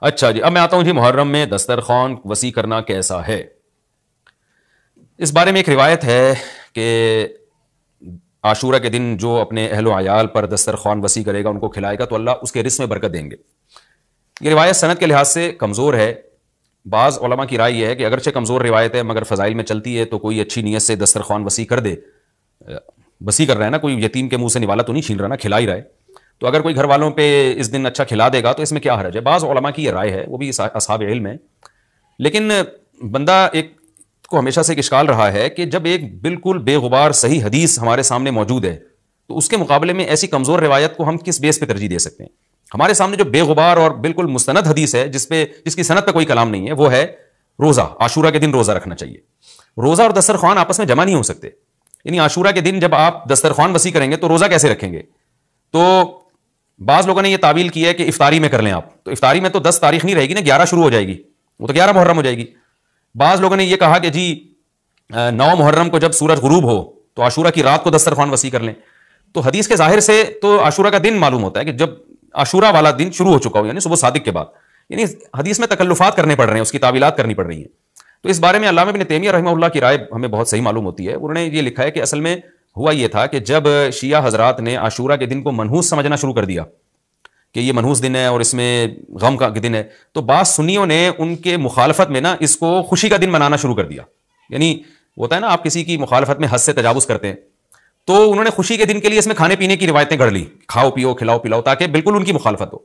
اچھا جی، اب میں آتا ہوں جی محرم میں دسترخوان وسیع کرنا کیسا ہے. اس بارے میں ایک روایت ہے کہ عاشورہ کے دن جو اپنے اہل و عیال پر دسترخوان وسیع کرے گا، ان کو کھلائے گا، تو اللہ اس کے رزق میں برکت دیں گے. یہ روایت سند کے لحاظ سے کمزور ہے. بعض علماء کی رائے یہ ہے کہ اگرچہ کمزور روایت ہے مگر فضائل میں چلتی ہے، تو کوئی اچھی نیت سے دسترخوان وسیع کر دے. وسیع کر رہا ہے نا، کوئی یتیم کے منہ سے نوالا تو نہیں چھین رہا نا، کھلا ہی رہا ہے. تو اگر کوئی گھر والوں پہ اس دن اچھا کھلا دے گا تو اس میں کیا حرج ہے. بعض علماء کی یہ رائے ہے، وہ بھی اصحاب علم ہے. لیکن بندہ ایک کو ہمیشہ سے ایک اشکال رہا ہے کہ جب ایک بالکل بے غبار صحیح حدیث ہمارے سامنے موجود ہے تو اس کے مقابلے میں ایسی کمزور روایت کو ہم کس بیس پہ ترجیح دے سکتے ہیں. ہمارے سامنے جو بے غبار اور بالکل مستند حدیث ہے، جس کی سند پہ کوئی کلام نہیں ہے، وہ ہے روزہ. عاشورہ کے دن روزہ رکھنا چاہیے. روزہ اور دسترخوان آپس میں جمع نہیں ہو سکتے. یعنی عاشورہ کے دن جب آپ دسترخوان وسیع کریں گے تو روزہ کیسے رکھیں گے؟ تو بعض لوگوں نے یہ تعویل کی ہے کہ افطاری میں کر لیں آپ. تو افطاری میں تو 10 تاریخ نہیں رہے گی نا، 11 شروع ہو جائے گی، وہ تو 11 محرم ہو جائے گی. بعض لوگوں نے یہ کہا کہ جی 9 محرم کو جب سورج غروب ہو تو عاشورہ کی رات کو دسترخوان وسیع کر لیں. تو حدیث کے ظاہر سے تو عاشورہ کا دن معلوم ہوتا ہے کہ جب عاشورہ والا دن شروع ہو چکا ہو، یعنی صبح صادق کے بعد. یعنی حدیث میں تکلفات کرنے پڑ رہے ہیں، اس کی تعویلات کرنی پڑ رہی ہیں. تو اس بارے میں علامہ ابن تیمیہ رحمہ اللہ کی رائے ہمیں بہت صحیح معلوم ہوتی ہے. انہوں نے یہ لکھا ہے کہ اصل میں ہوا یہ تھا کہ جب شیعہ حضرات نے عاشورہ کے دن کو منحوس سمجھنا شروع کر دیا کہ یہ منحوس دن ہے اور اس میں غم کا دن ہے، تو بعض سنیوں نے ان کے مخالفت میں نا اس کو خوشی کا دن منانا شروع کر دیا. یعنی ہوتا ہے نا، آپ کسی کی مخالفت میں حد سے تجاوز کرتے ہیں، تو انہوں نے خوشی کے دن کے لیے اس میں کھانے پینے کی روایتیں گھڑ لی، کھاؤ پیو کھلاؤ پلاؤ، تاکہ بالکل ان کی مخالفت ہو.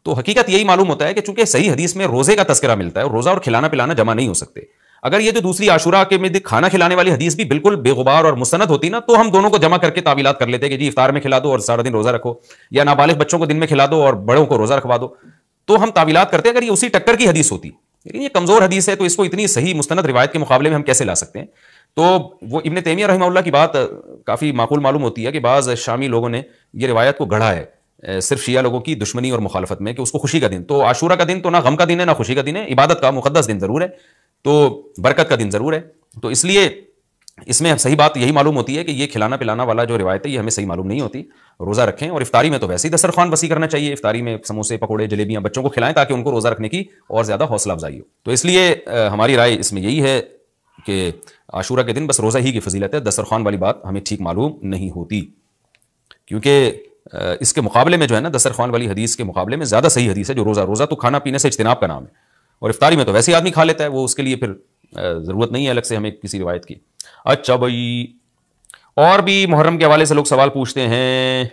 تو حقیقت یہی معلوم ہوتا ہے کہ چونکہ صحیح حدیث میں روزے کا تذکرہ ملتا ہے، اور روزہ اور کھلانا پلانا جمع نہیں ہو سکتے. اگر یہ جو دوسری عاشورہ کے میں کھانا کھلانے والی حدیث بھی بالکل بے غبار اور مستند ہوتی نا، تو ہم دونوں کو جمع کر کے تعویلات کر لیتے کہ جی افطار میں کھلا دو اور سارا دن روزہ رکھو، یا نابالغ بچوں کو دن میں کھلا دو اور بڑوں کو روزہ رکھوا دو. تو ہم تعویلات کرتے اگر یہ اسی ٹکر کی حدیث ہوتی. لیکن یہ کمزور حدیث ہے، تو اس کو اتنی صحیح مستند روایت کے مقابلے میں ہم کیسے لا سکتے ہیں؟ تو وہ ابن تیمیہ رحمہ اللہ کی بات کافی معقول معلوم ہوتی ہے کہ بعض شامی لوگوں نے یہ روایت کو گڑھا ہے صرف شیعہ لوگوں کی دشمنی اور مخالفت میں، کہ اس کو خوشی کا دن. تو عاشورہ کا دن تو نہ غم کا دن ہے نہ خوشی کا دن ہے، عبادت کا مقدس دن ضرور ہے، تو برکت کا دن ضرور ہے. تو اس لیے اس میں صحیح بات یہی معلوم ہوتی ہے کہ یہ کھلانا پلانا والا جو روایت ہے یہ ہمیں صحیح معلوم نہیں ہوتی. روزہ رکھیں، اور افطاری میں تو ویسے ہی دسترخوان وسیع کرنا چاہیے. افطاری میں سموسے پکوڑے جلیبیاں بچوں کو کھلائیں تاکہ ان کو روزہ رکھنے کی اور زیادہ حوصلہ افزائی ہو. تو اس لیے ہماری رائے اس میں یہی ہے کہ عاشورہ کے دن بس روزہ ہی کی فضیلت ہے، دسترخوان والی بات ہمیں ٹھیک معلوم نہیں ہوتی. کیونکہ اس کے مقابلے میں جو ہے نا، دسترخوان والی حدیث کے مقابلے میں زیادہ صحیح حدیث ہے جو روزہ تو کھانا پینے سے اجتناب کا نام ہے، اور افطاری میں تو ویسے ہی آدمی کھا لیتا ہے، وہ اس کے لیے پھر ضرورت نہیں ہے الگ سے ہمیں کسی روایت کی. اچھا بھائی، اور بھی محرم کے حوالے سے لوگ سوال پوچھتے ہیں.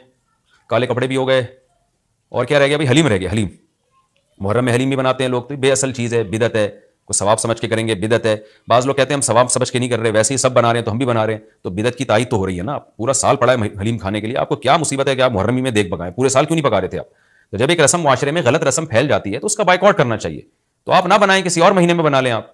کالے کپڑے بھی ہو گئے، اور کیا رہ گیا بھائی؟ حلیم رہ گیا. حلیم محرم میں حلیم بھی بناتے ہیں لوگ، تو بے اصل چیز ہے، بدعت ہے. کوئی ثواب سمجھ کے کریں گے بدعت ہے. بعض لوگ کہتے ہیں ہم ثواب سمجھ کے نہیں کر رہے، ویسے ہی سب بنا رہے ہیں تو ہم بھی بنا رہے ہیں. تو بدعت کی تائید تو ہو رہی ہے نا. پورا سال پڑا ہے حلیم کھانے کے لیے، آپ کو کیا مصیبت ہے کہ آپ محرم میں دیکھ پکائیں؟ پورے سال کیوں نہیں پکا رہے تھے آپ؟ تو جب ایک رسم معاشرے میں غلط رسم پھیل جاتی ہے تو اس کا بائیکاٹ کرنا چاہیے. تو آپ نہ بنائیں، کسی اور مہینے میں بنا لیں آپ.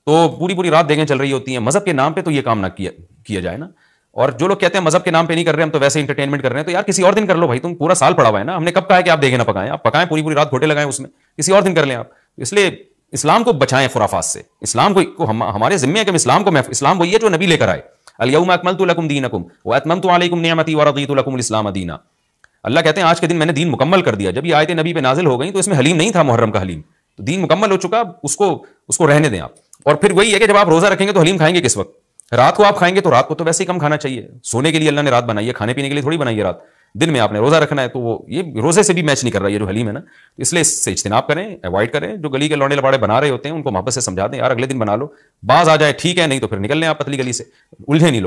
تو پوری رات دیگیں چل رہی ہوتی ہیں. مذہب کے نام پہ تو یہ کام نہ کیا جائے نا. اور جو لوگ کہتے ہیں مذہب کے نام پہ نہیں کر رہے، ہم تو ویسے انٹرٹینمنٹ کر رہے ہیں، تو یار کسی اور دن کر لو بھائی. تم پورا سال پڑا ہوا ہے نا، ہم نے کب کہا ہے کہ آپ دیگیں نہ پکائیں؟ آپ پکائیں، پوری رات گھوٹے لگائیں اس میں، کسی اور دن کر لیں آپ. اس لیے اسلام کو بچائیں خرافات سے. اسلام کو ہمارے ذمہ ہے کہ ہم اسلام وہی ہے جو نبی لے کر آئے. الیوم اکملت لکم دینکم واتممت علیکم نعمتی ورضیت لکم الاسلام دینا. اللہ کہتے ہیں آج کے دن میں نے دین مکمل کر دیا. جب یہ آیتیں نبی پہ نازل ہو گئیں تو اس میں حلیم نہیں تھا، محرم کا حلیم. تو دین مکمل ہو چکا، اس کو رہنے دیں آپ. اور پھر وہی ہے کہ جب آپ روزہ رکھیں گے تو حلیم کھائیں گے کس وقت؟ رات کو آپ کھائیں گے، تو رات کو تو ویسے ہی کم کھانا چاہیے. سونے کے لیے اللہ نے رات بنائی ہے، کھانے پینے کے لیے تھوڑی بنائی ہے رات. دن میں آپ نے روزہ رکھنا ہے، تو وہ یہ روزے سے بھی میچ نہیں کر رہا یہ جو حلیم ہے نا. اس لیے اس سے اجتناب کریں، اوائڈ کریں. جو گلی کے لوڑے لپاڑے بنا رہے ہوتے ہیں ان کو محبت سے سمجھا دیں، یار اگلے دن بنا لو. باز آ جائے ٹھیک ہے، نہیں تو پھر نکل لیں آپ پتلی گلی سے، الجھے نہیں لو.